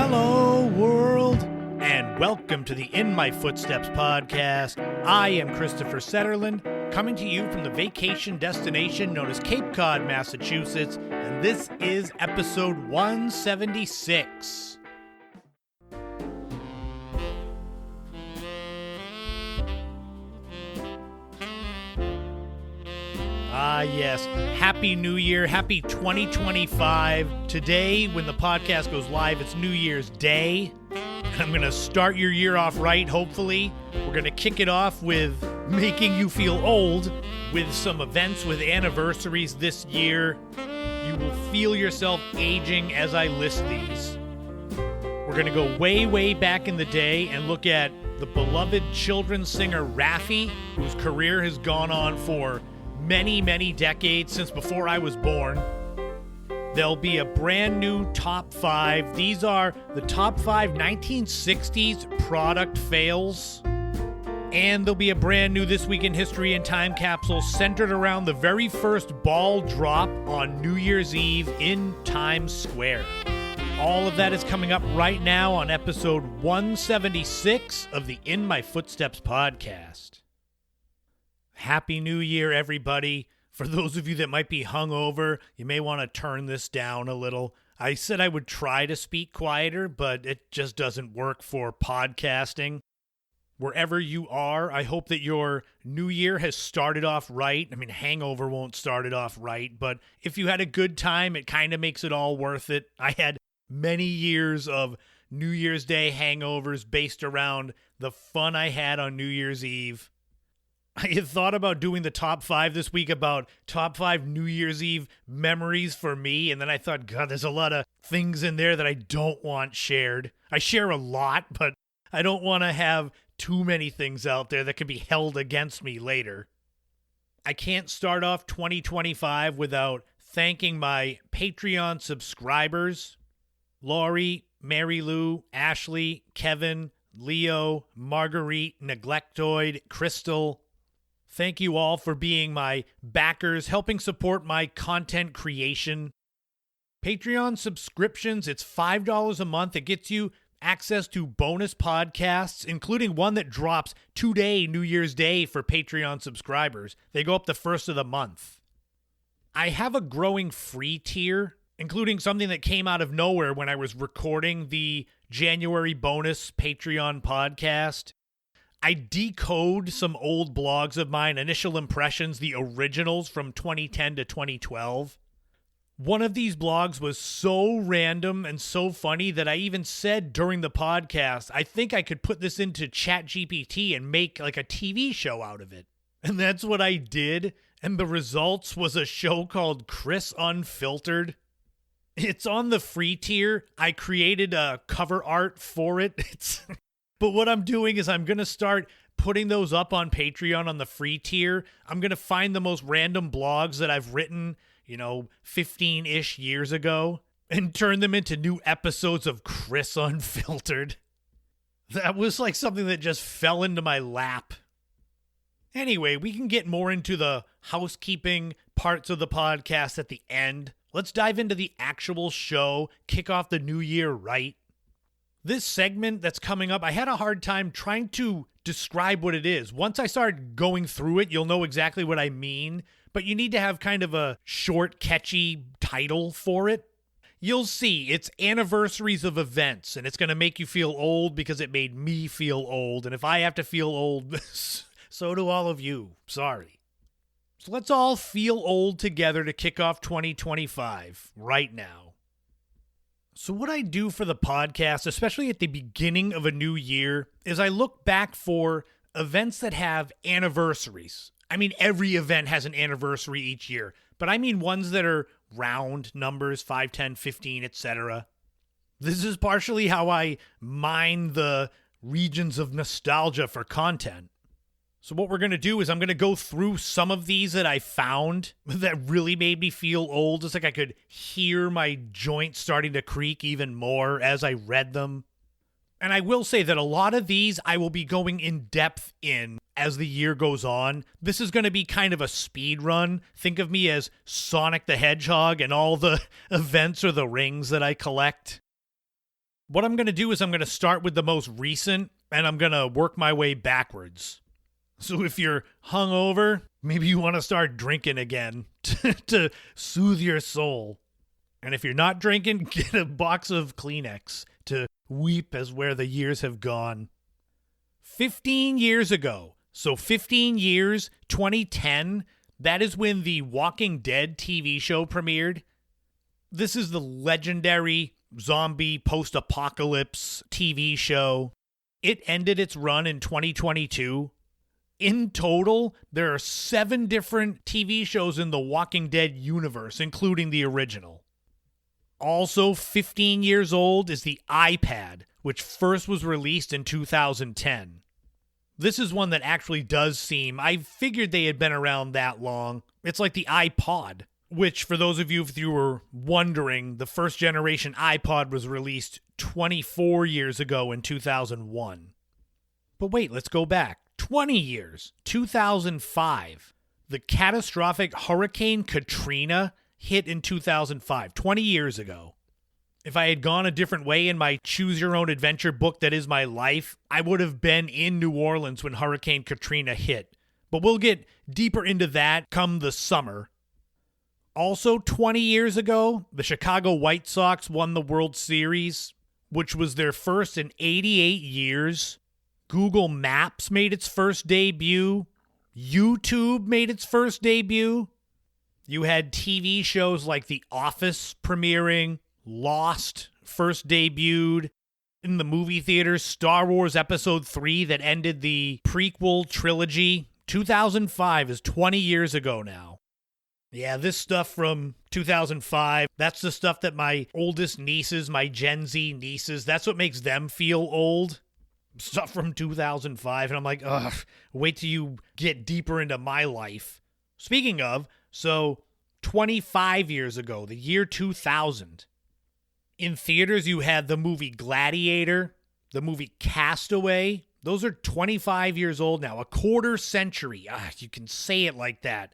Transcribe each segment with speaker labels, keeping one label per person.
Speaker 1: Hello, world, and welcome to the In My Footsteps podcast. I am Christopher Setterland, coming to you from the vacation destination known as Cape Cod, Massachusetts, and this is episode 176. Yes. Happy New Year. Happy 2025. Today, when the podcast goes live, it's New Year's Day. And I'm going to start your year off right, hopefully. We're going to kick it off with making you feel old with some events with anniversaries this year. You will feel yourself aging as I list these. We're going to go way, way back in the day and look at the beloved children's singer Raffi, whose career has gone on for many, many decades since before I was born. There'll be a brand new top 5. These are the top 5 1960s product fails. And there'll be a brand new This Week in History and Time capsule centered around the very first ball drop on New Year's Eve in Times Square. All of that is coming up right now on episode 176 of the In My Footsteps podcast. Happy New Year, everybody. For those of you that might be hungover, you may want to turn this down a little. I said I would try to speak quieter, but it just doesn't work for podcasting. Wherever you are, I hope that your new year has started off right. I mean, hangover won't start it off right, but if you had a good time, it kind of makes it all worth it. I had many years of New Year's Day hangovers based around the fun I had on New Year's Eve. I had thought about doing the top 5 this week about top 5 New Year's Eve memories for me, and then I thought, God, there's a lot of things in there that I don't want shared. I share a lot, but I don't want to have too many things out there that could be held against me later. I can't start off 2025 without thanking my Patreon subscribers, Laurie, Mary Lou, Ashley, Kevin, Leo, Marguerite, Neglectoid, Crystal. Thank you all for being my backers, helping support my content creation. Patreon subscriptions, it's $5 a month. It gets you access to bonus podcasts, including one that drops today, New Year's Day, for Patreon subscribers. They go up the first of the month. I have a growing free tier, including something that came out of nowhere when I was recording the January bonus Patreon podcast. I decode some old blogs of mine, Initial Impressions, the originals from 2010 to 2012. One of these blogs was so random and so funny that I even said during the podcast, I think I could put this into ChatGPT and make like a TV show out of it. And that's what I did. And the results was a show called Chris Unfiltered. It's on the free tier. I created a cover art for it. But what I'm doing is I'm going to start putting those up on Patreon on the free tier. I'm going to find the most random blogs that I've written, 15-ish years ago and turn them into new episodes of Chris Unfiltered. That was like something that just fell into my lap. Anyway, we can get more into the housekeeping parts of the podcast at the end. Let's dive into the actual show, kick off the new year right. This segment that's coming up, I had a hard time trying to describe what it is. Once I start going through it, you'll know exactly what I mean, but you need to have kind of a short, catchy title for it. You'll see, it's Anniversaries of Events, and it's going to make you feel old because it made me feel old, and if I have to feel old, so do all of you. Sorry. So let's all feel old together to kick off 2025 right now. So what I do for the podcast, especially at the beginning of a new year, is I look back for events that have anniversaries. I mean, every event has an anniversary each year, but I mean ones that are round numbers, 5, 10, 15, etc. This is partially how I mine the regions of nostalgia for content. So what we're going to do is I'm going to go through some of these that I found that really made me feel old. It's like I could hear my joints starting to creak even more as I read them. And I will say that a lot of these I will be going in depth in as the year goes on. This is going to be kind of a speed run. Think of me as Sonic the Hedgehog and all the events or the rings that I collect. What I'm going to do is I'm going to start with the most recent, and I'm going to work my way backwards. So if you're hungover, maybe you want to start drinking again to soothe your soul. And if you're not drinking, get a box of Kleenex to weep as where the years have gone. 15 years ago, so 15 years, 2010, that is when the Walking Dead TV show premiered. This is the legendary zombie post-apocalypse TV show. It ended its run in 2022. In total, there are 7 different TV shows in the Walking Dead universe, including the original. Also 15 years old is the iPad, which first was released in 2010. This is one that actually does seem, I figured they had been around that long. It's like the iPod, which for those of you, if you were wondering, the first generation iPod was released 24 years ago in 2001. But wait, let's go back. 20 years, 2005. The catastrophic Hurricane Katrina hit in 2005, 20 years ago. If I had gone a different way in my Choose Your Own Adventure book that is my life, I would have been in New Orleans when Hurricane Katrina hit. But we'll get deeper into that come the summer. Also, 20 years ago, the Chicago White Sox won the World Series, which was their first in 88 years. Google Maps made its first debut. YouTube made its first debut. You had TV shows like The Office premiering. Lost first debuted. In the movie theaters, Star Wars Episode 3 that ended the prequel trilogy. 2005 is 20 years ago now. Yeah, this stuff from 2005, that's the stuff that my oldest nieces, my Gen Z nieces, that's what makes them feel old. Stuff from 2005, and I'm like, ugh, wait till you get deeper into my life. Speaking of, so 25 years ago, the year 2000, in theaters you had the movie Gladiator, the movie Castaway. Those are 25 years old now, a quarter century. You can say it like that.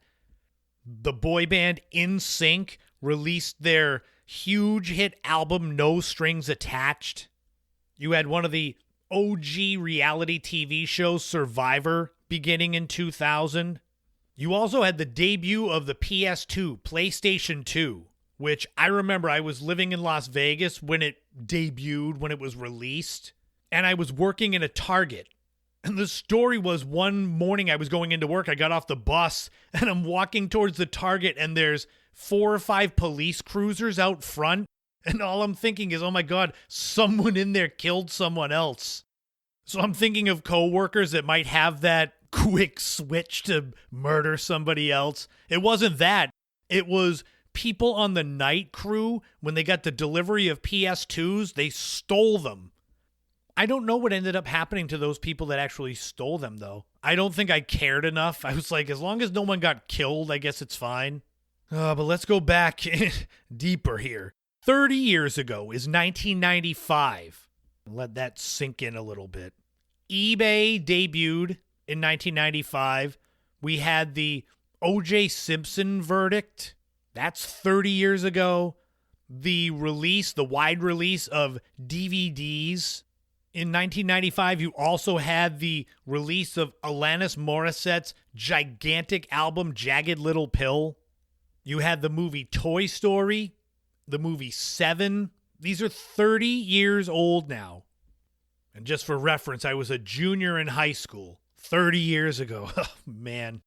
Speaker 1: The boy band NSYNC released their huge hit album No Strings Attached. You had one of the OG reality TV shows, Survivor, beginning in 2000. You also had the debut of the PS2, PlayStation 2, which I remember I was living in Las Vegas when it debuted, when it was released, and I was working in a Target. And the story was one morning I was going into work, I got off the bus, and I'm walking towards the Target, and there's 4 or 5 police cruisers out front, and all I'm thinking is, oh my God, someone in there killed someone else. So I'm thinking of coworkers that might have that quick switch to murder somebody else. It wasn't that. It was people on the night crew, when they got the delivery of PS2s, they stole them. I don't know what ended up happening to those people that actually stole them, though. I don't think I cared enough. I was like, as long as no one got killed, I guess it's fine. But let's go back deeper here. 30 years ago is 1995. Let that sink in a little bit. eBay debuted in 1995. We had the O.J. Simpson verdict. That's 30 years ago. The wide release of DVDs. In 1995, you also had the release of Alanis Morissette's gigantic album, Jagged Little Pill. You had the movie Toy Story, the movie Seven. These are 30 years old now. And just for reference, I was a junior in high school 30 years ago. Oh, man.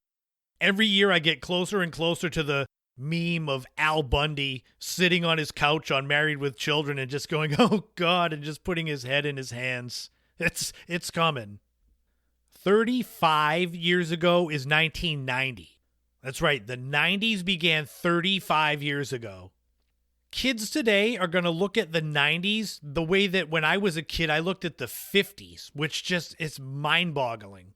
Speaker 1: Every year I get closer and closer to the meme of Al Bundy sitting on his couch on Married with Children and just going, oh God, and just putting his head in his hands. It's coming. 35 years ago is 1990. That's right. The 90s began 35 years ago. Kids today are going to look at the 90s the way that when I was a kid, I looked at the 50s, which just is mind-boggling.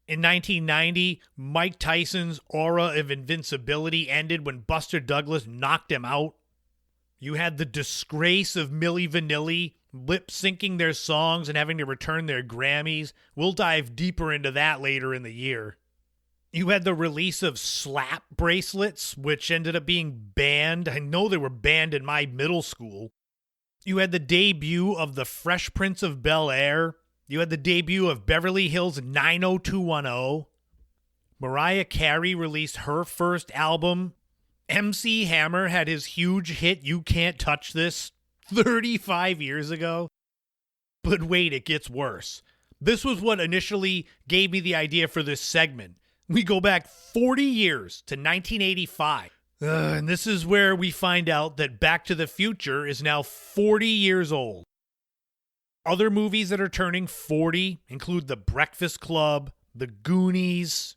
Speaker 1: In 1990, Mike Tyson's aura of invincibility ended when Buster Douglas knocked him out. You had the disgrace of Milli Vanilli lip-syncing their songs and having to return their Grammys. We'll dive deeper into that later in the year. You had the release of slap bracelets, which ended up being banned. I know they were banned in my middle school. You had the debut of The Fresh Prince of Bel-Air. You had the debut of Beverly Hills 90210. Mariah Carey released her first album. MC Hammer had his huge hit, You Can't Touch This, 35 years ago. But wait, it gets worse. This was what initially gave me the idea for this segment. We go back 40 years to 1985. And this is where we find out that Back to the Future is now 40 years old. Other movies that are turning 40 include The Breakfast Club, The Goonies.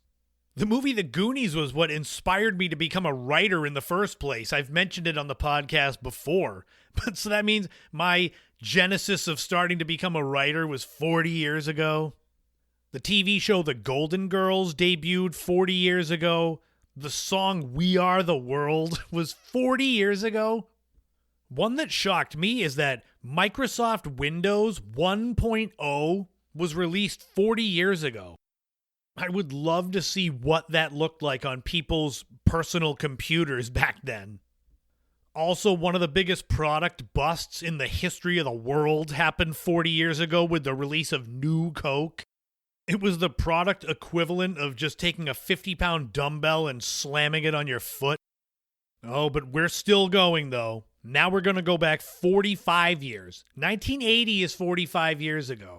Speaker 1: The movie The Goonies was what inspired me to become a writer in the first place. I've mentioned it on the podcast before. But so that means my genesis of starting to become a writer was 40 years ago. The TV show The Golden Girls debuted 40 years ago. The song We Are the World was 40 years ago. One that shocked me is that Microsoft Windows 1.0 was released 40 years ago. I would love to see what that looked like on people's personal computers back then. Also, one of the biggest product busts in the history of the world happened 40 years ago with the release of New Coke. It was the product equivalent of just taking a 50-pound dumbbell and slamming it on your foot. Oh, but we're still going, though. Now we're going to go back 45 years. 1980 is 45 years ago.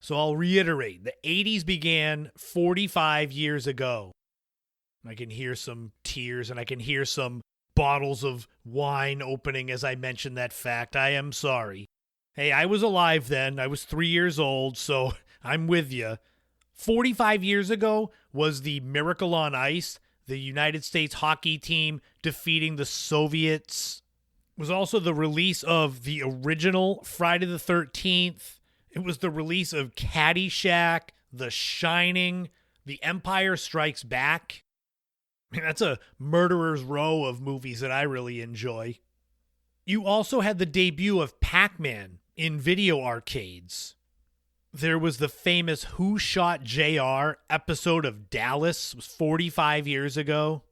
Speaker 1: So I'll reiterate, the 80s began 45 years ago. I can hear some tears and I can hear some bottles of wine opening as I mention that fact. I am sorry. Hey, I was alive then. I was 3 years old, so I'm with you. 45 years ago was the Miracle on Ice, the United States hockey team defeating the Soviets. It was also the release of the original Friday the 13th. It was the release of Caddyshack, The Shining, The Empire Strikes Back. I mean, that's a murderer's row of movies that I really enjoy. You also had the debut of Pac-Man in video arcades. There was the famous Who Shot JR episode of Dallas. It was 45 years ago.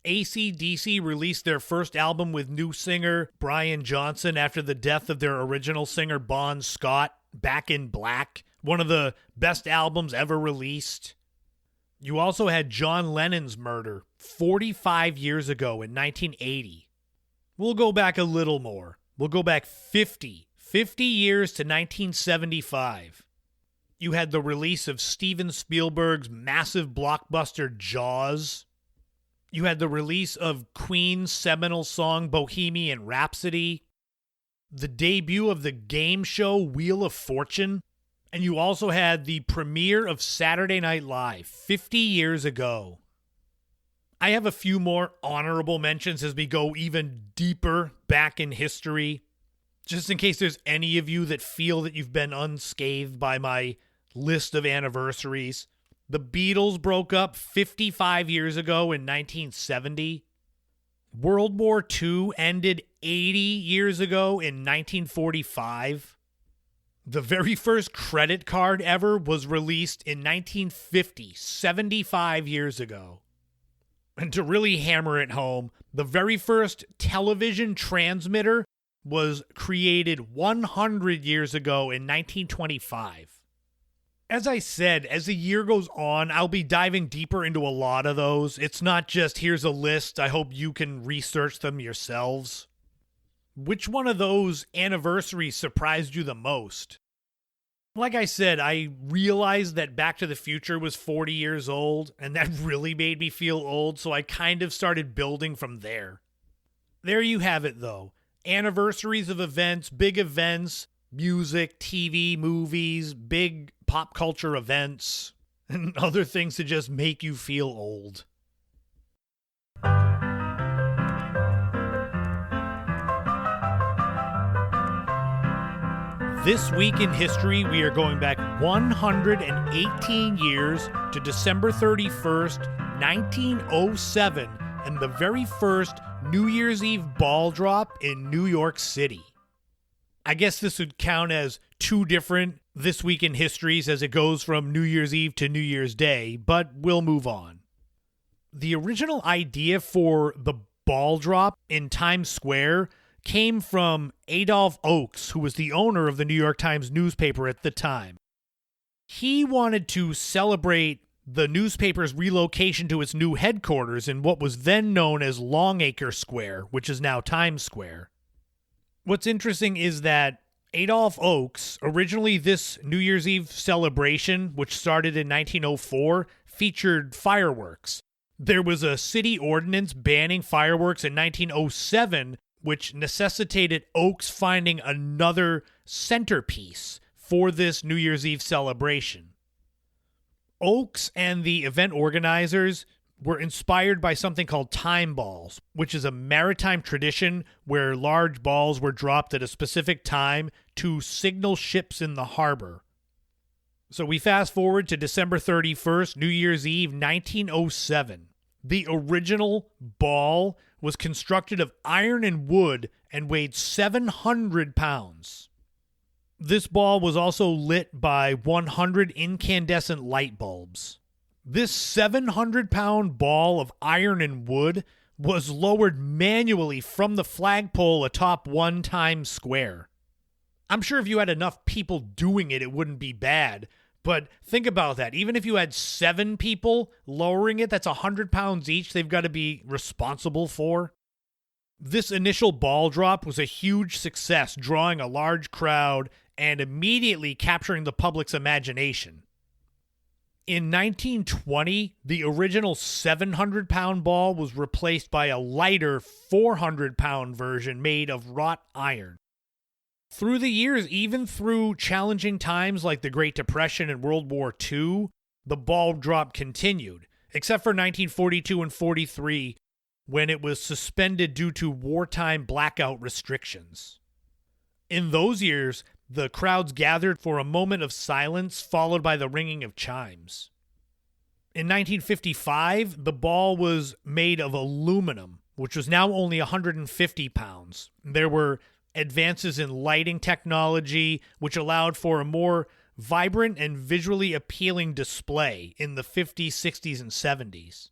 Speaker 1: AC/DC released their first album with new singer Brian Johnson after the death of their original singer Bon Scott, Back in Black, one of the best albums ever released. You also had John Lennon's murder 45 years ago in 1980. We'll go back a little more. We'll go back 50 years to 1975. You had the release of Steven Spielberg's massive blockbuster Jaws. You had the release of Queen's seminal song Bohemian Rhapsody. The debut of the game show Wheel of Fortune. And you also had the premiere of Saturday Night Live 50 years ago. I have a few more honorable mentions as we go even deeper back in history. Just in case there's any of you that feel that you've been unscathed by my list of anniversaries. The Beatles broke up 55 years ago in 1970. World War II ended 80 years ago in 1945. The very first credit card ever was released in 1950, 75 years ago. And to really hammer it home, the very first television transmitter was created 100 years ago in 1925. As I said, as the year goes on, I'll be diving deeper into a lot of those. It's not just here's a list. I hope you can research them yourselves. Which one of those anniversaries surprised you the most? Like I said, I realized that Back to the Future was 40 years old, and that really made me feel old, so I kind of started building from there. There you have it, though. Anniversaries of events, big events, music, TV, movies, big pop culture events, and other things to just make you feel old. This week in history, we are going back 118 years to December 31st, 1907, and the very first New Year's Eve ball drop in New York City. I guess this would count as two different This Week in Histories as it goes from New Year's Eve to New Year's Day, but we'll move on. The original idea for the ball drop in Times Square came from Adolph Oakes, who was the owner of the New York Times newspaper at the time. He wanted to celebrate the newspaper's relocation to its new headquarters in what was then known as Longacre Square, which is now Times Square. What's interesting is that Adolph Oakes, originally this New Year's Eve celebration, which started in 1904, featured fireworks. There was a city ordinance banning fireworks in 1907, which necessitated Oakes finding another centerpiece for this New Year's Eve celebration. Oakes and the event organizers were inspired by something called time balls, which is a maritime tradition where large balls were dropped at a specific time to signal ships in the harbor. So we fast forward to December 31st, New Year's Eve, 1907. The original ball was constructed of iron and wood and weighed 700 pounds. This ball was also lit by 100 incandescent light bulbs. This 700-pound ball of iron and wood was lowered manually from the flagpole atop One Times Square. I'm sure if you had enough people doing it, it wouldn't be bad. But think about that. Even if you had 7 people lowering it, that's 100 pounds each they've got to be responsible for. This initial ball drop was a huge success, drawing a large crowd and immediately capturing the public's imagination. In 1920, the original 700-pound ball was replaced by a lighter 400-pound version made of wrought iron. Through the years, even through challenging times like the Great Depression and World War II, the ball drop continued, except for 1942 and 43, when it was suspended due to wartime blackout restrictions. In those years, the crowds gathered for a moment of silence, followed by the ringing of chimes. In 1955, the ball was made of aluminum, which was now only 150 pounds. There were advances in lighting technology, which allowed for a more vibrant and visually appealing display in the 50s, 60s, and 70s.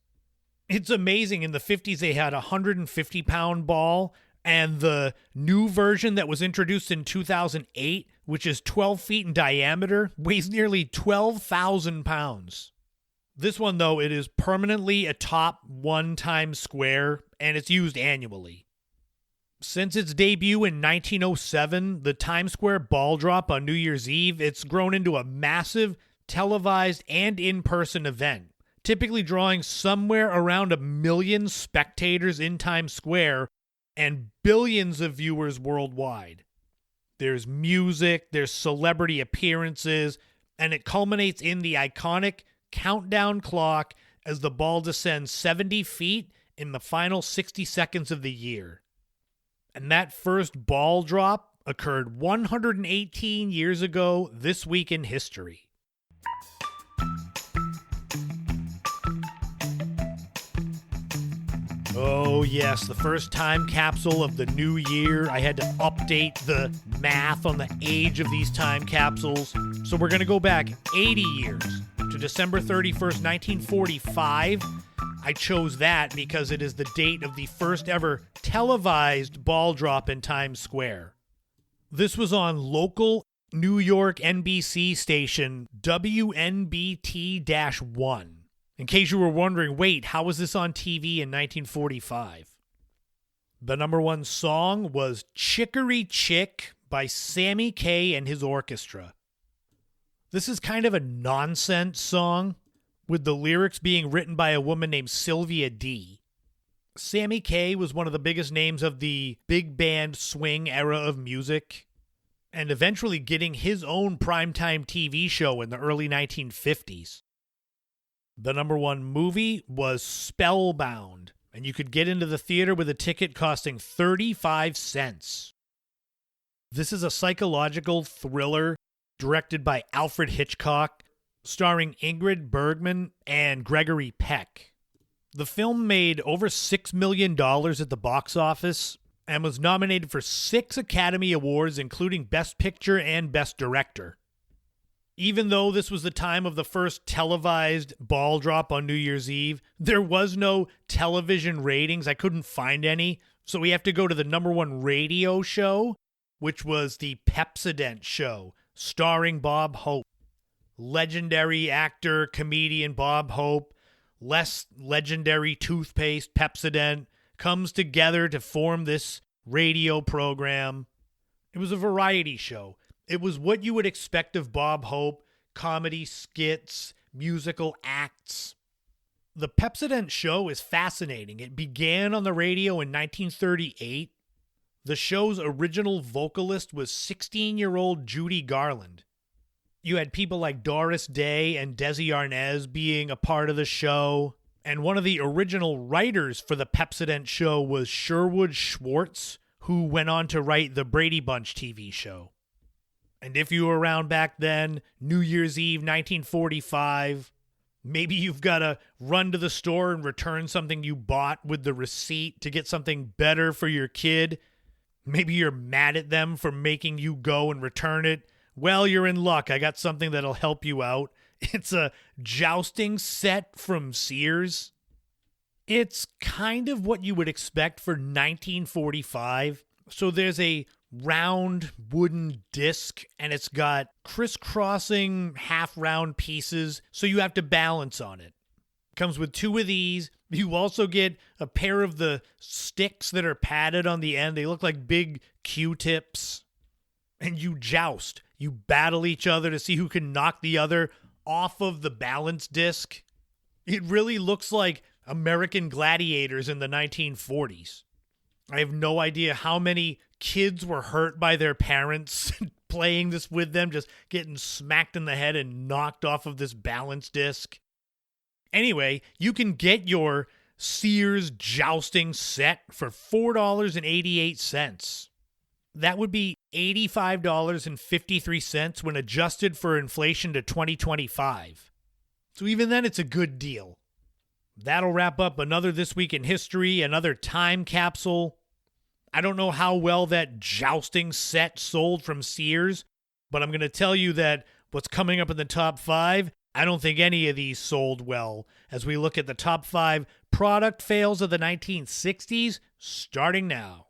Speaker 1: It's amazing. In the 50s, they had a 150-pound ball, and the new version that was introduced in 2008, which is 12 feet in diameter, weighs nearly 12,000 pounds. This one, though, it is permanently atop One Times Square, and it's used annually. Since its debut in 1907, the Times Square ball drop on New Year's Eve, it's grown into a massive, televised, and in-person event, typically drawing somewhere around 1 million spectators in Times Square and billions of viewers worldwide. There's music, there's celebrity appearances, and it culminates in the iconic countdown clock as the ball descends 70 feet in the final 60 seconds of the year. And that first ball drop occurred 118 years ago this week in history. Oh yes, the first time capsule of the new year. I had to update the math on the age of these time capsules. So we're going to go back 80 years to December 31st, 1945. I chose that because it is the date of the first ever televised ball drop in Times Square. This was on local New York NBC station WNBT-1. In case you were wondering, wait, how was this on TV in 1945? The number one song was Chicory Chick by Sammy Kaye and his orchestra. This is kind of a nonsense song, with the lyrics being written by a woman named Sylvia D. Sammy Kaye was one of the biggest names of the big band swing era of music, and eventually getting his own primetime TV show in the early 1950s. The number one movie was Spellbound, and you could get into the theater with a ticket costing 35 cents. This is a psychological thriller directed by Alfred Hitchcock, starring Ingrid Bergman and Gregory Peck. The film made over $6 million at the box office and was nominated for 6 Academy Awards, including Best Picture and Best Director. Even though this was the time of the first televised ball drop on New Year's Eve, there was no television ratings. I couldn't find any, So we have to go to the number one radio show, which was the Pepsodent Show, starring Bob Hope. Legendary actor, comedian Bob Hope, less legendary toothpaste Pepsodent, comes together to form this radio program. It was a variety show. It was what you would expect of Bob Hope, comedy skits, musical acts. The Pepsodent Show is fascinating. It began on the radio in 1938. The show's original vocalist was 16-year-old Judy Garland. You had people like Doris Day and Desi Arnaz being a part of the show. And one of the original writers for the Pepsodent Show was Sherwood Schwartz, who went on to write the Brady Bunch TV show. And if you were around back then, New Year's Eve 1945, maybe you've got to run to the store and return something you bought with the receipt to get something better for your kid. Maybe you're mad at them for making you go and return it. Well, you're in luck. I got something that'll help you out. It's a jousting set from Sears. It's kind of what you would expect for 1945. So there's a round wooden disc, and it's got crisscrossing half-round pieces, so you have to balance on it. Comes with two of these. You also get a pair of the sticks that are padded on the end. They look like big Q-tips. And you joust. You battle each other to see who can knock the other off of the balance disc. It really looks like American Gladiators in the 1940s. I have no idea how many kids were hurt by their parents playing this with them, just getting smacked in the head and knocked off of this balance disc. Anyway, you can get your Sears jousting set for $4.88. That would be $85.53 when adjusted for inflation to 2025. So even then, it's a good deal. That'll wrap up another This Week in History, another time capsule. I don't know how well that jousting set sold from Sears, but I'm going to tell you that what's coming up in the top 5, I don't think any of these sold well as we look at the top 5 product fails of the 1960s, starting now.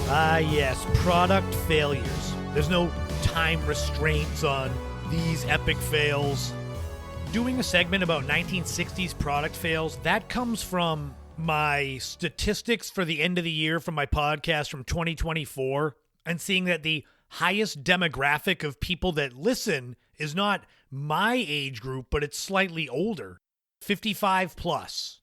Speaker 1: Ah, yes, product failures. There's no time restraints on these epic fails. Doing a segment about 1960s product fails, that comes from my statistics for the end of the year from my podcast from 2024, and seeing that the highest demographic of people that listen is not my age group, but it's slightly older, 55 plus.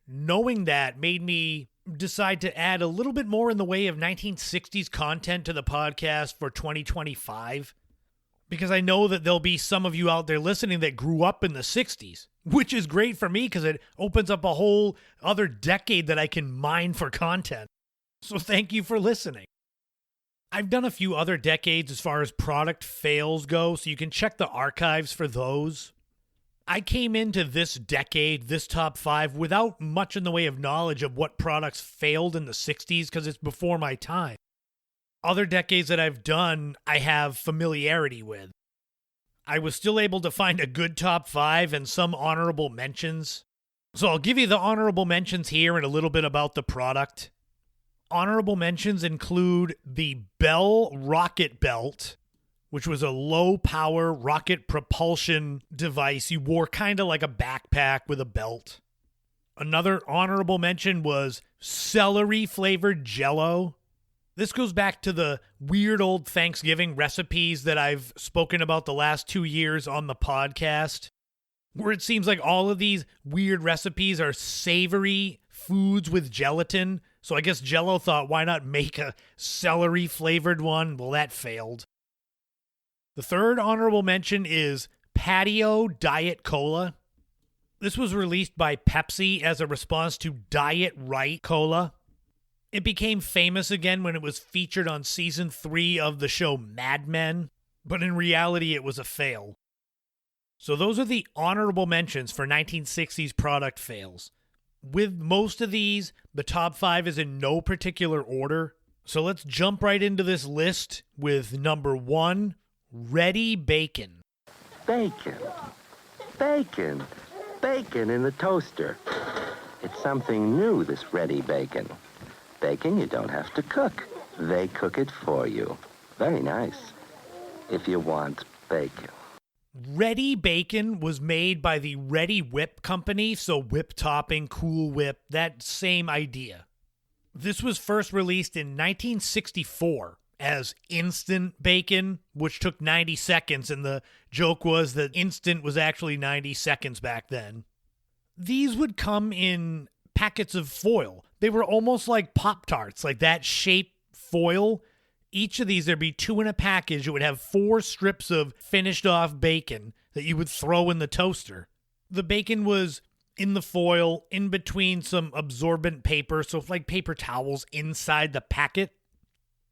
Speaker 1: Knowing that made me decide to add a little bit more in the way of 1960s content to the podcast for 2025, because I know that there'll be some of you out there listening that grew up in the 60s, which is great for me because it opens up a whole other decade that I can mine for content. So thank you for listening. I've done a few other decades as far as product fails go, so you can check the archives for those. I came into this decade, this top 5, without much in the way of knowledge of what products failed in the 60s because it's before my time. Other decades that I've done, I have familiarity with. I was still able to find a good top 5 and some honorable mentions. So I'll give you the honorable mentions here and a little bit about the product. Honorable mentions include the Bell Rocket Belt, which was a low-power rocket propulsion device you wore kind of like a backpack with a belt. Another honorable mention was celery-flavored Jell-O. This goes back to the weird old Thanksgiving recipes that I've spoken about the last 2 years on the podcast, where it seems like all of these weird recipes are savory foods with gelatin. So I guess Jell-O thought, why not make a celery-flavored one? Well, that failed. The third honorable mention is Patio Diet Cola. This was released by Pepsi as a response to Diet Right Cola. It became famous again when it was featured on season 3 of the show Mad Men, but in reality it was a fail. So those are the honorable mentions for 1960s product fails. With most of these, the top 5 is in no particular order. So let's jump right into this list with number 1, Ready Bacon.
Speaker 2: Bacon. Bacon. bacon in the toaster. It's something new, this Ready Bacon. Bacon you don't have to cook. They cook it for you. Very nice. If you want bacon.
Speaker 1: Ready Bacon was made by the Ready Whip company, so whip topping, Cool Whip, that same idea. This was first released in 1964 as Instant Bacon, which took 90 seconds, and the joke was that instant was actually 90 seconds back then. These would come in packets of foil. They were almost like Pop-Tarts, like that shape foil. Each of these, there'd be 2 in a package. It would have 4 strips of finished off bacon that you would throw in the toaster. The bacon was in the foil, in between some absorbent paper, so like paper towels inside the packet.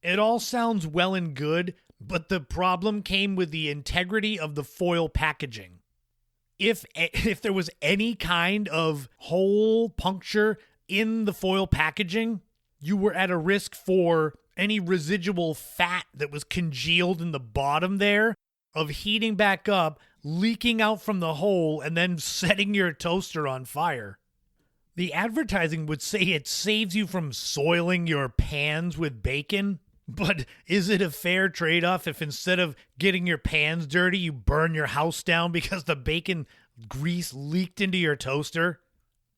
Speaker 1: It all sounds well and good, but the problem came with the integrity of the foil packaging. If there was any kind of hole, puncture in the foil packaging, you were at a risk for any residual fat that was congealed in the bottom there of heating back up, leaking out from the hole, and then setting your toaster on fire. The advertising would say it saves you from soiling your pans with bacon, but is it a fair trade-off if instead of getting your pans dirty, you burn your house down because the bacon grease leaked into your toaster?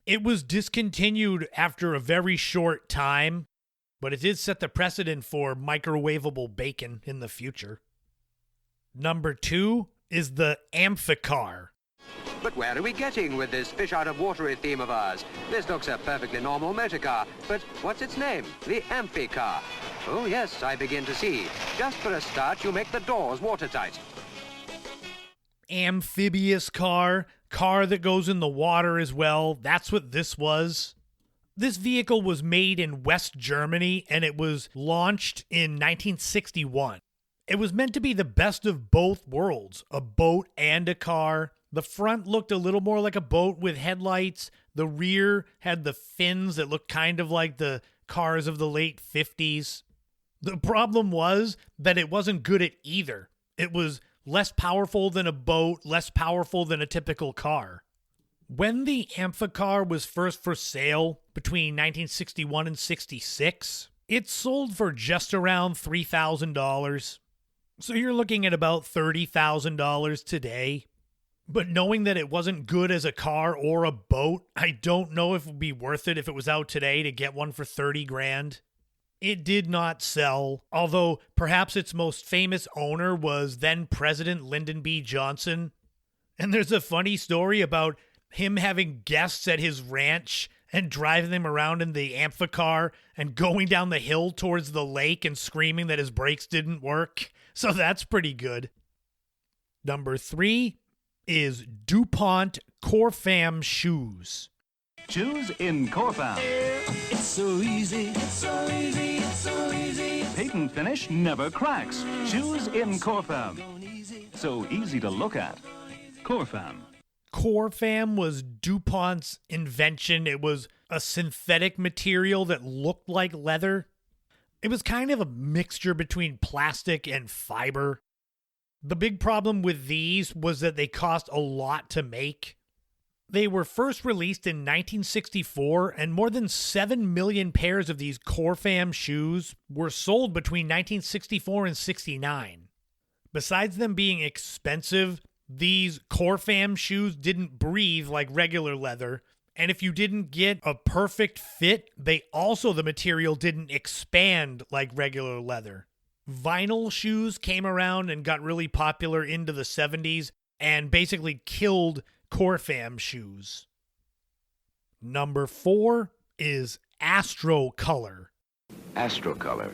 Speaker 1: It was discontinued after a very short time, but it did set the precedent for microwavable bacon in the future. Number 2 is the Amphicar.
Speaker 3: But where are we getting with this fish-out-of-watery theme of ours? This looks a perfectly normal motor car, but what's its name? The Amphicar. Oh, yes, I begin to see. Just for a start, you make the doors watertight.
Speaker 1: Amphibious car that goes in the water as well. That's what this was. This vehicle was made in West Germany, and it was launched in 1961. It was meant to be the best of both worlds, a boat and a car. The front looked a little more like a boat with headlights. The rear had the fins that looked kind of like the cars of the late 50s. The problem was that it wasn't good at either. It was less powerful than a boat, less powerful than a typical car. When the Amphicar was first for sale between 1961 and 66, it sold for just around $3,000. So you're looking at about $30,000 today. But knowing that it wasn't good as a car or a boat, I don't know if it would be worth it if it was out today to get one for 30 grand. It did not sell, although perhaps its most famous owner was then President Lyndon B. Johnson. And there's a funny story about him having guests at his ranch and driving them around in the Amphicar and going down the hill towards the lake and screaming that his brakes didn't work. So that's pretty good. Number 3 is DuPont Corfam shoes.
Speaker 4: Shoes in Corfam.
Speaker 5: It's so easy, it's so easy, it's so easy.
Speaker 4: Patent finish never cracks. Shoes in Corfam. So easy to look at. Corfam.
Speaker 1: Corfam was DuPont's invention. It was a synthetic material that looked like leather. It was kind of a mixture between plastic and fiber. The big problem with these was that they cost a lot to make. They were first released in 1964, and more than 7 million pairs of these Corfam shoes were sold between 1964 and 69. Besides them being expensive, these Corfam shoes didn't breathe like regular leather, and if you didn't get a perfect fit, the material didn't expand like regular leather. Vinyl shoes came around and got really popular into the 70s and basically killed Corfam shoes. Number 4 is Astrocolor.
Speaker 6: Astrocolor.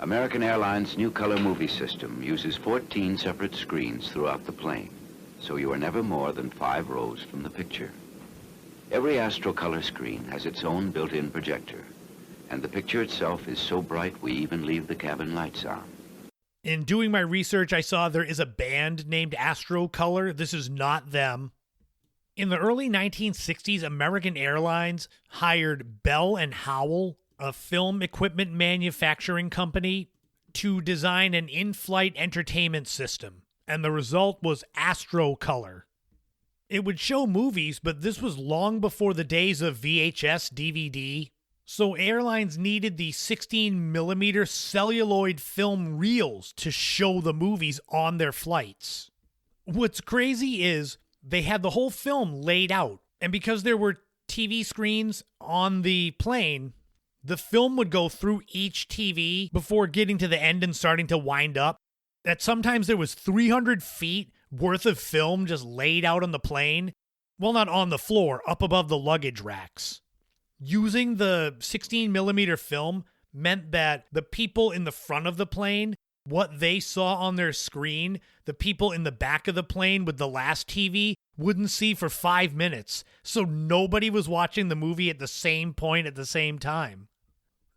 Speaker 6: American Airlines' new color movie system uses 14 separate screens throughout the plane, so you are never more than 5 rows from the picture. Every Astrocolor screen has its own built-in projector, and the picture itself is so bright we even leave the cabin lights on.
Speaker 1: In doing my research, I saw there is a band named Astrocolor. This is not them. In the early 1960s, American Airlines hired Bell and Howell, a film equipment manufacturing company, to design an in-flight entertainment system, and the result was Astrocolor. It would show movies, but this was long before the days of VHS, DVD. So airlines needed the 16mm celluloid film reels to show the movies on their flights. What's crazy is they had the whole film laid out, and because there were TV screens on the plane, the film would go through each TV before getting to the end and starting to wind up. That sometimes there was 300 feet worth of film just laid out on the plane. Well, not on the floor, up above the luggage racks. Using the 16mm film meant that the people in the front of the plane, what they saw on their screen, the people in the back of the plane with the last TV wouldn't see for 5 minutes. So nobody was watching the movie at the same point at the same time.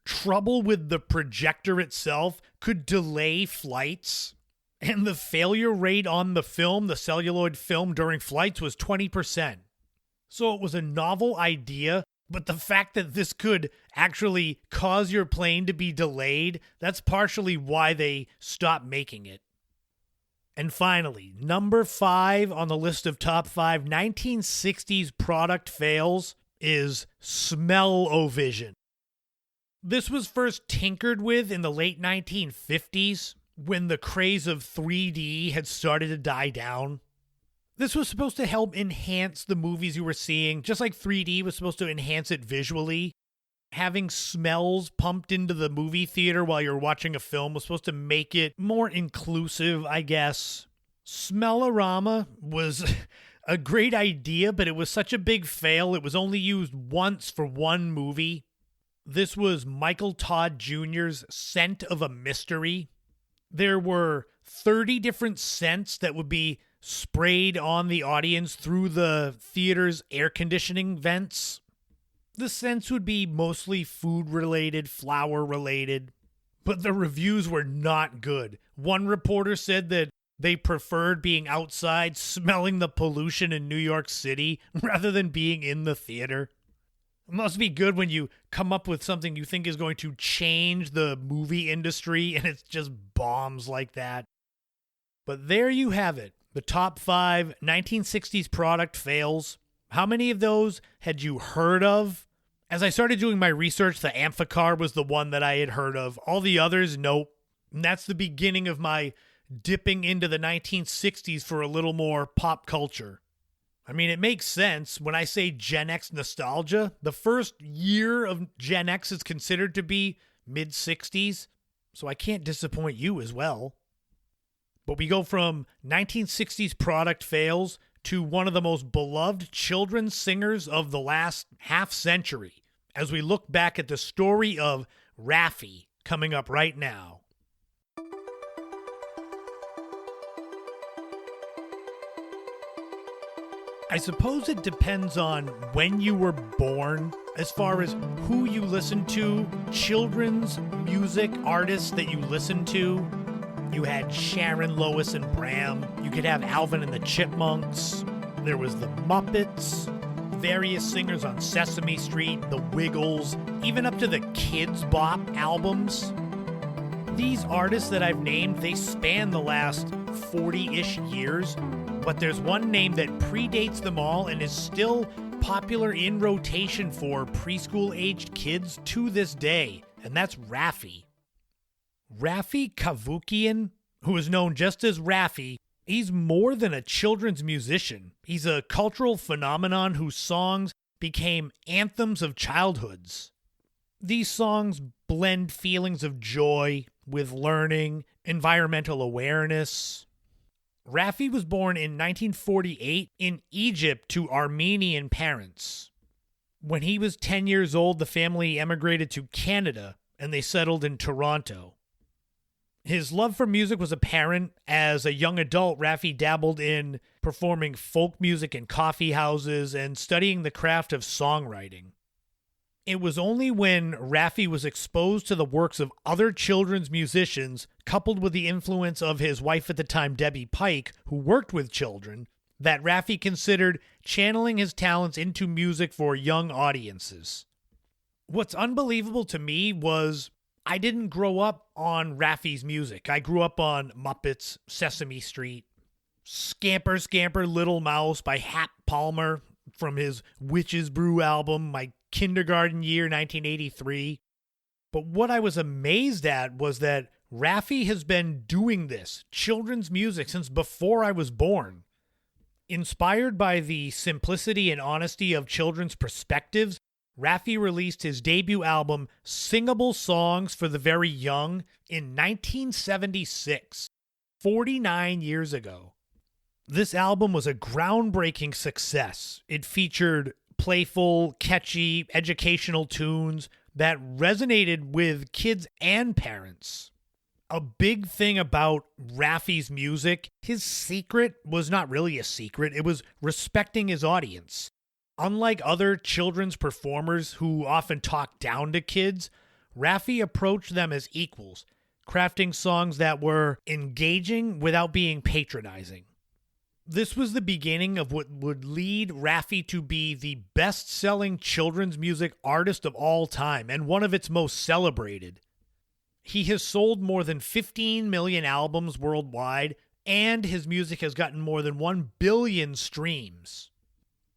Speaker 1: Trouble with the projector itself could delay flights. And the failure rate on the film, the celluloid film during flights, was 20%. So it was a novel idea, but the fact that this could actually cause your plane to be delayed, that's partially why they stopped making it. And finally, number 5 on the list of top 5 1960s product fails is smell-o-vision. This was first tinkered with in the late 1950s when the craze of 3D had started to die down. This was supposed to help enhance the movies you were seeing, just like 3D was supposed to enhance it visually. Having smells pumped into the movie theater while you're watching a film was supposed to make it more inclusive, I guess. Smellorama was a great idea, but it was such a big fail. It was only used once for one movie. This was Michael Todd Jr.'s Scent of a Mystery. There were 30 different scents that would be sprayed on the audience through the theater's air conditioning vents. The scents would be mostly food-related, flower-related, but the reviews were not good. One reporter said that they preferred being outside smelling the pollution in New York City rather than being in the theater. It must be good when you come up with something you think is going to change the movie industry and it's just bombs like that. But there you have it. The top 5 1960s product fails. How many of those had you heard of? As I started doing my research, the Amphicar was the one that I had heard of. All the others, nope. And that's the beginning of my dipping into the 1960s for a little more pop culture. I mean, it makes sense. When I say Gen X nostalgia, the first year of Gen X is considered to be mid-60s, so I can't disappoint you as well. But we go from 1960s product fails to one of the most beloved children's singers of the last half century as we look back at the story of Raffi coming up right now. I suppose it depends on when you were born, as far as who you listen to, children's music artists that you listen to. You had Sharon, Lois, and Bram. You could have Alvin and the Chipmunks. There was the Muppets, various singers on Sesame Street, the Wiggles, even up to the Kids Bop albums. These artists that I've named, they span the last 40-ish years. But there's one name that predates them all and is still popular in rotation for preschool-aged kids to this day, and that's Raffi. Raffi Kavukian, who is known just as Raffi, he's more than a children's musician. He's a cultural phenomenon whose songs became anthems of childhoods. These songs blend feelings of joy with learning, environmental awareness. Raffi was born in 1948 in Egypt to Armenian parents. When he was 10 years old, the family emigrated to Canada, and they settled in Toronto. His love for music was apparent. As a young adult, Raffi dabbled in performing folk music in coffee houses and studying the craft of songwriting. It was only when Raffi was exposed to the works of other children's musicians, coupled with the influence of his wife at the time, Debbie Pike, who worked with children, that Raffi considered channeling his talents into music for young audiences. What's unbelievable to me was I didn't grow up on Raffi's music. I grew up on Muppets, Sesame Street. Scamper Scamper Little Mouse by Hap Palmer from his Witch's Brew album, My Kindergarten Year, 1983. But what I was amazed at was that Raffi has been doing this children's music since before I was born. Inspired by the simplicity and honesty of children's perspectives, Raffi released his debut album, Singable Songs for the Very Young, in 1976, 49 years ago. This album was a groundbreaking success. It featured playful, catchy, educational tunes that resonated with kids and parents. A big thing about Raffi's music, his secret was not really a secret. It was respecting his audience. Unlike other children's performers who often talk down to kids, Raffi approached them as equals, crafting songs that were engaging without being patronizing. This was the beginning of what would lead Raffi to be the best-selling children's music artist of all time and one of its most celebrated. He has sold more than 15 million albums worldwide, and his music has gotten more than 1 billion streams.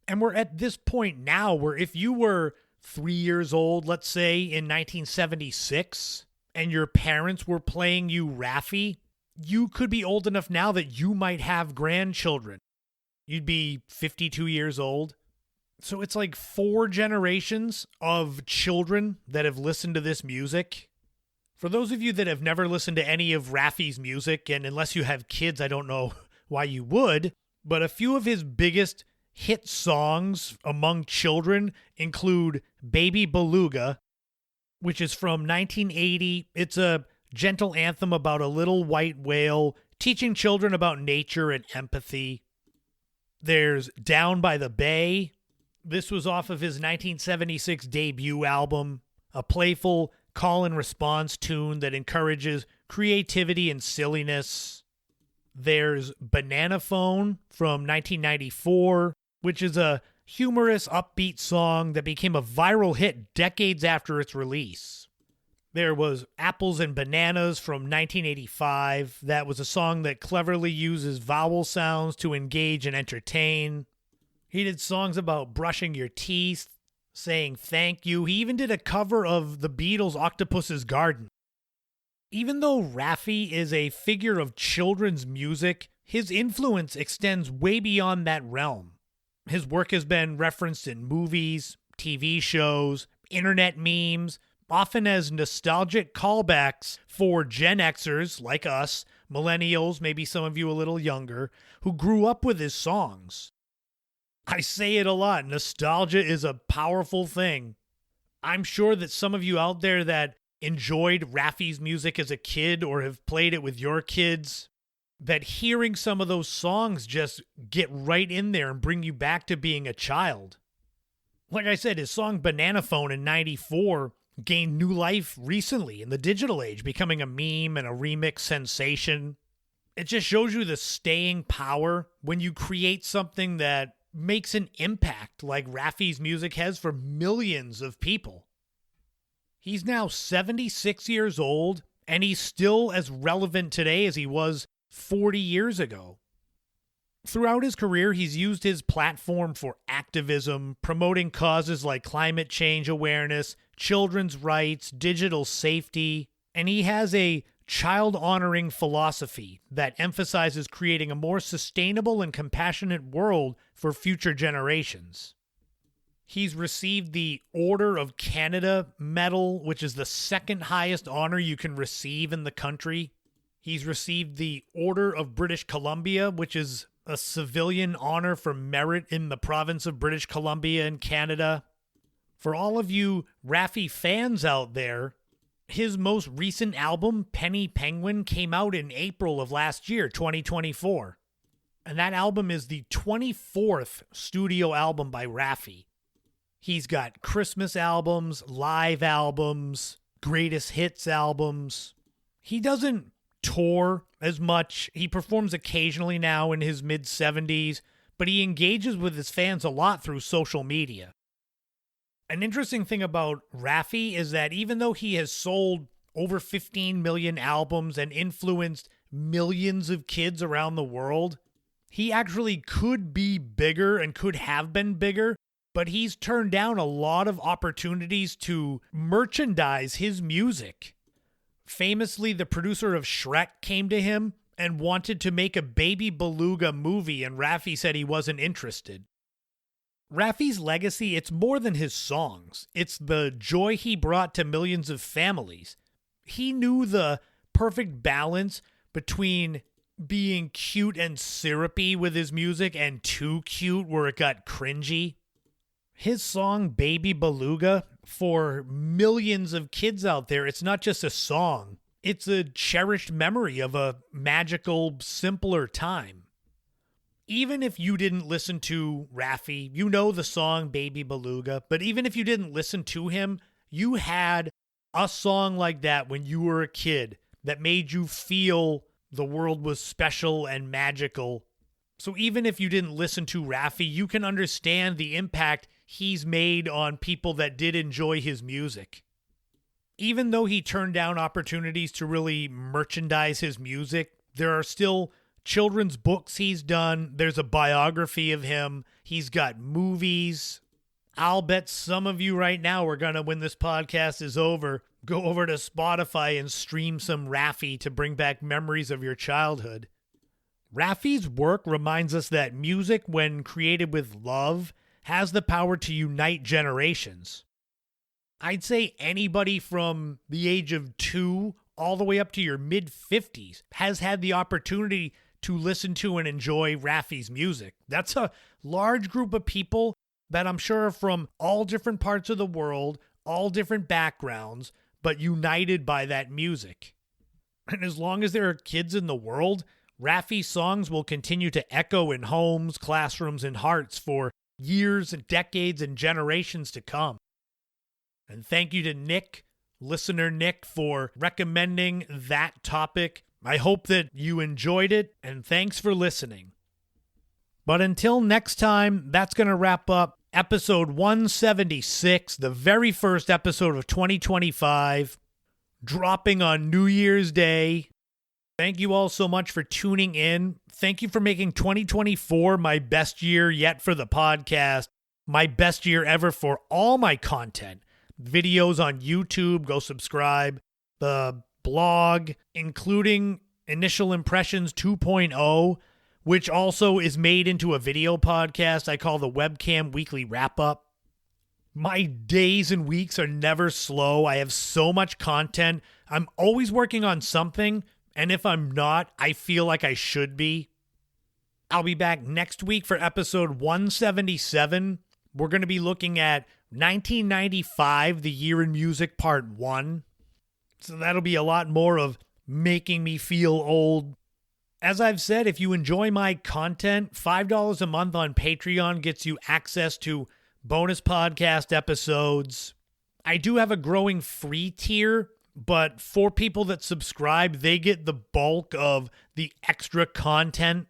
Speaker 1: And we're at this point now where if you were 3 years old, let's say in 1976, and your parents were playing you Raffi, you could be old enough now that you might have grandchildren. You'd be 52 years old. So it's like 4 generations of children that have listened to this music. For those of you that have never listened to any of Raffi's music, and unless you have kids, I don't know why you would, but a few of his biggest hit songs among children include Baby Beluga, which is from 1980. It's a gentle anthem about a little white whale teaching children about nature and empathy. There's Down by the Bay. This was off of his 1976 debut album, a playful call and response tune that encourages creativity and silliness. There's Banana Phone from 1994, which is a humorous, upbeat song that became a viral hit decades after its release. There was Apples and Bananas from 1985. That was a song that cleverly uses vowel sounds to engage and entertain. He did songs about brushing your teeth, saying thank you. He even did a cover of the Beatles' Octopus's Garden. Even though Raffi is a figure of children's music, his influence extends way beyond that realm. His work has been referenced in movies, TV shows, internet memes, often as nostalgic callbacks for Gen Xers like us, millennials, maybe some of you a little younger, who grew up with his songs. I say it a lot, nostalgia is a powerful thing. I'm sure that some of you out there that enjoyed Raffi's music as a kid or have played it with your kids, that hearing some of those songs just get right in there and bring you back to being a child. Like I said, his song Banana Phone in 94 gained new life recently in the digital age, becoming a meme and a remix sensation. It just shows you the staying power when you create something that makes an impact like Raffi's music has for millions of people. He's now 76 years old, and he's still as relevant today as he was 40 years ago. Throughout his career, he's used his platform for activism, promoting causes like climate change awareness, children's rights, digital safety, and he has a child-honoring philosophy that emphasizes creating a more sustainable and compassionate world for future generations. He's received the Order of Canada medal, which is the second highest honor you can receive in the country. He's received the Order of British Columbia, which is a civilian honor for merit in the province of British Columbia in Canada. For all of you Raffi fans out there, his most recent album, Penny Penguin, came out in April of last year, 2024. And that album is the 24th studio album by Raffi. He's got Christmas albums, live albums, greatest hits albums. He doesn't tour as much. He performs occasionally now in his mid-70s, but he engages with his fans a lot through social media. An interesting thing about Raffi is that even though he has sold over 15 million albums and influenced millions of kids around the world, He actually could be bigger and could have been bigger, but he's turned down a lot of opportunities to merchandise his music. Famously, the producer of Shrek came to him and wanted to make a Baby Beluga movie, and Raffi said he wasn't interested. Raffi's legacy, it's more than his songs. It's the joy he brought to millions of families. He knew the perfect balance between being cute and syrupy with his music and too cute where it got cringy. His song Baby Beluga, for millions of kids out there, it's not just a song. It's a cherished memory of a magical, simpler time. Even if you didn't listen to Raffi, you know the song Baby Beluga, but even if you didn't listen to him, you had a song like that when you were a kid that made you feel the world was special and magical. So even if you didn't listen to Raffi, you can understand the impact he's made on people that did enjoy his music. Even though he turned down opportunities to really merchandise his music, there are still children's books he's done. There's a biography of him. He's got movies. I'll bet some of you right now are going to, when this podcast is over, go over to Spotify and stream some Raffi to bring back memories of your childhood. Raffi's work reminds us that music, when created with love, has the power to unite generations. I'd say anybody from the age of 2 all the way up to your mid-50s has had the opportunity to listen to and enjoy Raffi's music. That's a large group of people that I'm sure are from all different parts of the world, all different backgrounds, but united by that music. And as long as there are kids in the world, Raffi's songs will continue to echo in homes, classrooms, and hearts for years and decades and generations to come. And thank you to Nick, listener Nick, for recommending that topic. I hope that you enjoyed it, and thanks for listening. But until next time, that's going to wrap up episode 176, the very first episode of 2025, dropping on New Year's Day. Thank you all so much for tuning in. Thank you for making 2024 my best year yet for the podcast, my best year ever for all my content. Videos on YouTube, go subscribe. The blog, including Initial Impressions 2.0, which also is made into a video podcast I call the Webcam Weekly Wrap-Up. My days and weeks are never slow. I have so much content. I'm always working on something, and if I'm not, I feel like I should be. I'll be back next week for episode 177. We're going to be looking at 1995, the year in music, part 1. So that'll be a lot more of making me feel old. As I've said, if you enjoy my content, $5 a month on Patreon gets you access to bonus podcast episodes. I do have a growing free tier, but for people that subscribe, they get the bulk of the extra content.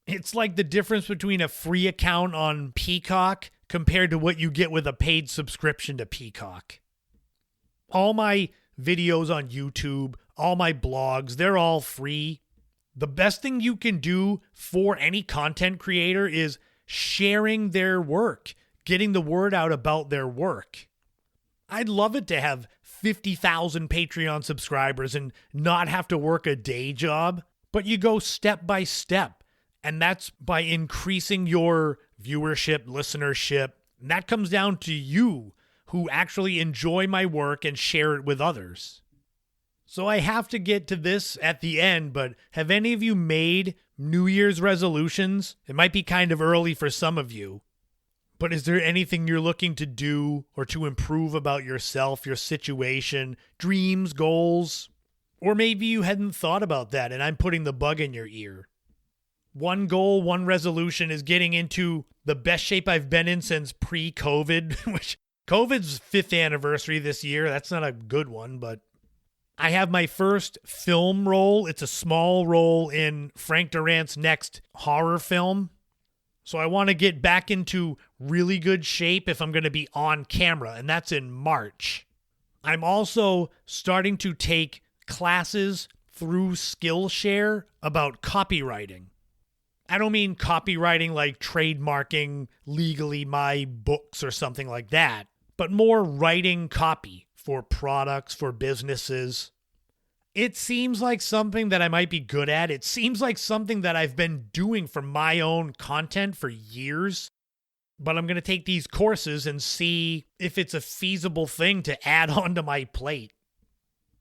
Speaker 1: It's like the difference between a free account on Peacock compared to what you get with a paid subscription to Peacock. All my videos on YouTube, all my blogs, they're all free. The best thing you can do for any content creator is sharing their work, getting the word out about their work. I'd love it to have 50,000 Patreon subscribers and not have to work a day job, but you go step by step, and that's by increasing your viewership, listenership, and that comes down to you who actually enjoy my work and share it with others. So I have to get to this at the end, but have any of you made New Year's resolutions? It might be kind of early for some of you, but is there anything you're looking to do or to improve about yourself, your situation, dreams, goals? Or maybe you hadn't thought about that and I'm putting the bug in your ear. One goal, one resolution is getting into the best shape I've been in since pre-COVID, which COVID's 5th anniversary this year. That's not a good one, but I have my first film role. It's a small role in Frank Durant's next horror film. So I want to get back into really good shape if I'm going to be on camera, and that's in March. I'm also starting to take classes through Skillshare about copywriting. I don't mean copywriting like trademarking legally my books or something like that, but more writing copy for products, for businesses. It seems like something that I might be good at. It seems like something that I've been doing for my own content for years. But I'm going to take these courses and see if it's a feasible thing to add onto my plate.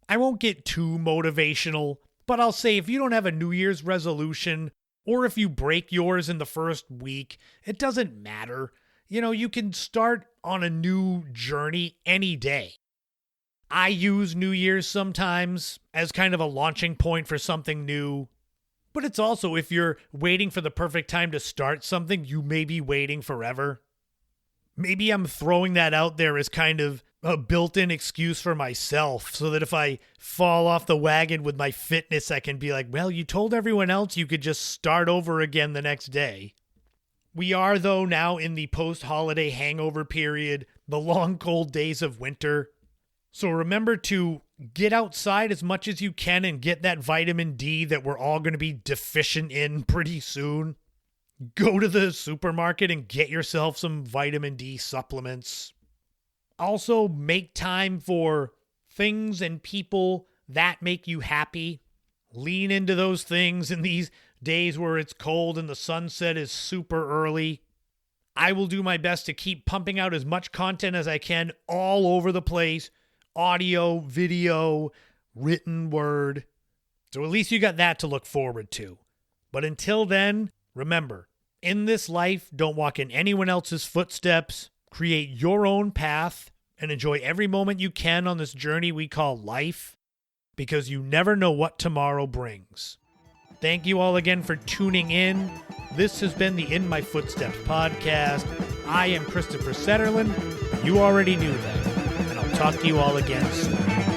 Speaker 1: I won't get too motivational, but I'll say if you don't have a New Year's resolution, or if you break yours in the first week, it doesn't matter. You can start on a new journey any day. I use New Year's sometimes as kind of a launching point for something new. But it's also, if you're waiting for the perfect time to start something, you may be waiting forever. Maybe I'm throwing that out there as kind of a built-in excuse for myself, so that if I fall off the wagon with my fitness, I can be like, well, you told everyone else you could just start over again the next day. We are, though, now in the post-holiday hangover period, the long, cold days of winter. So remember to get outside as much as you can and get that vitamin D that we're all going to be deficient in pretty soon. Go to the supermarket and get yourself some vitamin D supplements. Also, make time for things and people that make you happy. Lean into those things in these days where it's cold and the sunset is super early. I will do my best to keep pumping out as much content as I can all over the place. Audio, video, written word. So at least you got that to look forward to. But until then, remember, in this life, don't walk in anyone else's footsteps. Create your own path and enjoy every moment you can on this journey we call life, because you never know what tomorrow brings. Thank you all again for tuning in. This has been the In My Footsteps podcast. I am Christopher Setterlin. You already knew that. Talk to you all again soon.